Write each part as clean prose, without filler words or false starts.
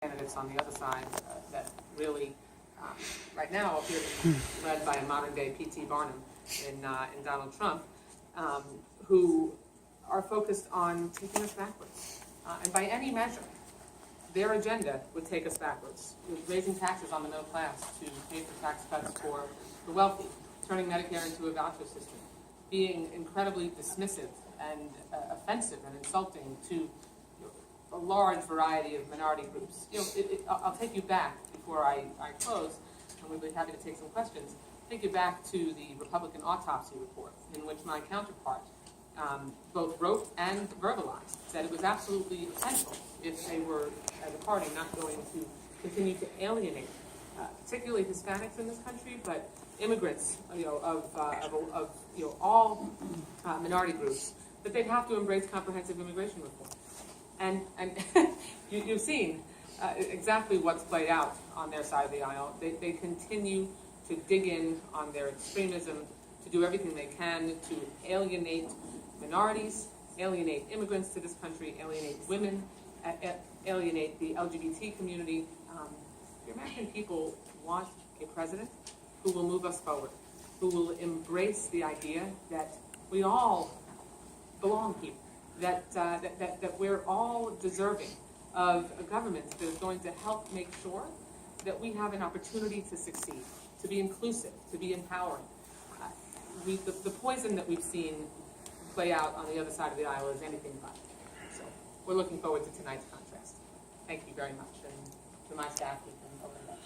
candidates on the other side that really, right now, appear to be led by a modern-day P.T. Barnum in Donald Trump, who are focused on taking us backwards. And by any measure, their agenda would take us backwards, with raising taxes on the middle class to pay for tax cuts for the wealthy, turning Medicare into a voucher system, being incredibly dismissive and offensive and insulting to a large variety of minority groups. I'll take you back before I close, and we'll be happy to take some questions. Take you back to the Republican autopsy report, in which my counterpart both wrote and verbalized that it was absolutely essential if they were, as a party, not going to continue to alienate, particularly Hispanics in this country, but immigrants, of all minority groups, that they'd have to embrace comprehensive immigration reform. And you've seen exactly what's played out on their side of the aisle. They continue to dig in on their extremism, to do everything they can to alienate minorities, alienate immigrants to this country, alienate women, alienate the LGBT community. The American people want a president who will move us forward, who will embrace the idea that we all belong here, that we're all deserving of a government that is going to help make sure that we have an opportunity to succeed, to be inclusive, to be empowering. The poison that we've seen play out on the other side of the aisle is anything but. So we're looking forward to tonight's contrast. Thank you very much. And to my staff, we can open it up.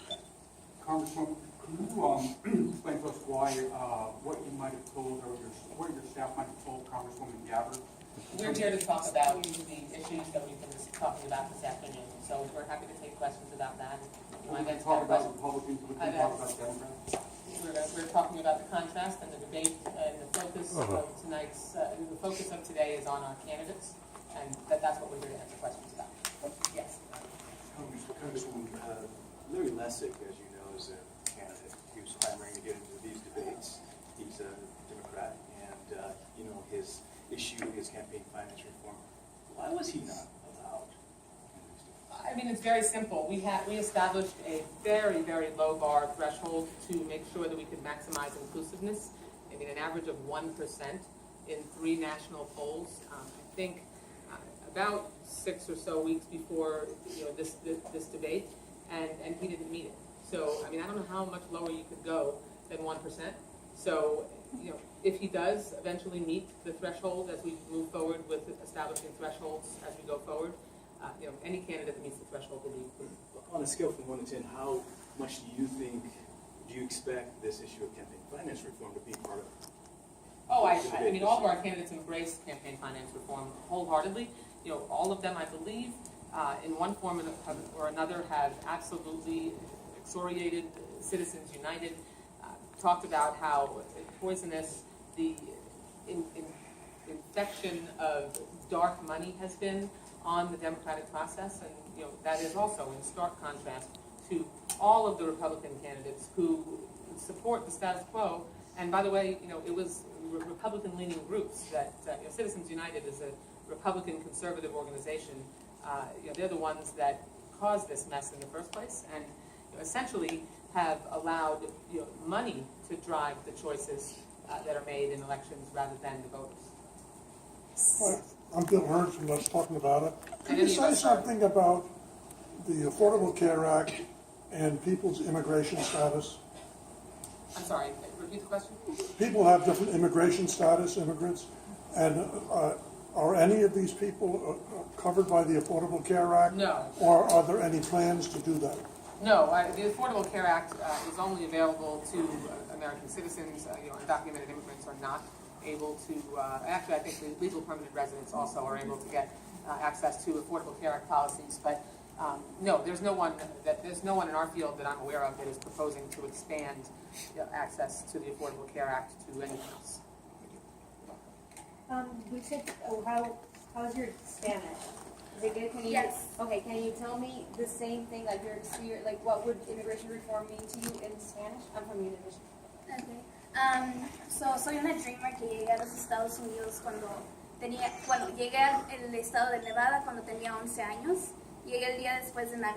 Congresswoman, could you explain to us why, what you might have told, or what your staff might have told Congresswoman Gabbard? We're here to talk about the issues that we've been talking about this afternoon. So we're happy to take questions about that. We can talk about Republicans, we can talk about Democrats. We're talking about the contrast and the debate, and the focus of tonight's, the focus of today is on our candidates, and that's what we're here to answer questions about. Yes. Congresswoman, Larry Lessig, as you know, is a candidate who's clamoring to get into these debates. He's a Democrat, and his issue, his campaign finance reform. Why was he not allowed? I mean, it's very simple. We established a very, very low bar threshold to make sure that we could maximize inclusiveness. I mean, an average of 1% in 3 national polls. I think about 6 or so weeks before this debate, and he didn't meet it. So, I mean, I don't know how much lower you could go than 1%. So, if he does eventually meet the threshold as we move forward with establishing thresholds as we go forward, any candidate that meets the threshold will be included. On a scale from 1 to 10, how much do you expect this issue of campaign finance reform to be part of? Oh, I mean, all of our candidates embrace campaign finance reform wholeheartedly. All of them, I believe, in one form or another, have absolutely excoriated Citizens United, talked about how poisonous the infection of dark money has been on the democratic process, and that is also in stark contrast to all of the Republican candidates who support the status quo. And by the way, it was Republican-leaning groups that Citizens United is a Republican conservative organization. They're the ones that caused this mess in the first place, and essentially have allowed money to drive the choices that are made in elections rather than the voters. Hi, I'm Bill Hearns from Let's Talking About It. Could you say something about the Affordable Care Act and people's immigration status? I'm sorry, repeat the question? People have different immigration status, immigrants, and are any of these people covered by the Affordable Care Act? No. Or are there any plans to do that? No, the Affordable Care Act is only available to American citizens. Undocumented immigrants are not able to, actually I think the legal permanent residents also are able to get access to Affordable Care Act policies, but no, there's no one in our field that I'm aware of that is proposing to expand access to the Affordable Care Act to anyone else. We said, how's your Spanish? Is it good? Can you, yes. Okay, can you tell me the same thing, like what would immigration reform mean to you in Spanish? I'm from Univision. Okay. Soy una dreamer que llegué a los Estados Unidos llegué al estado de Nevada cuando tenía 11 años. Llegué el día después de Navidad.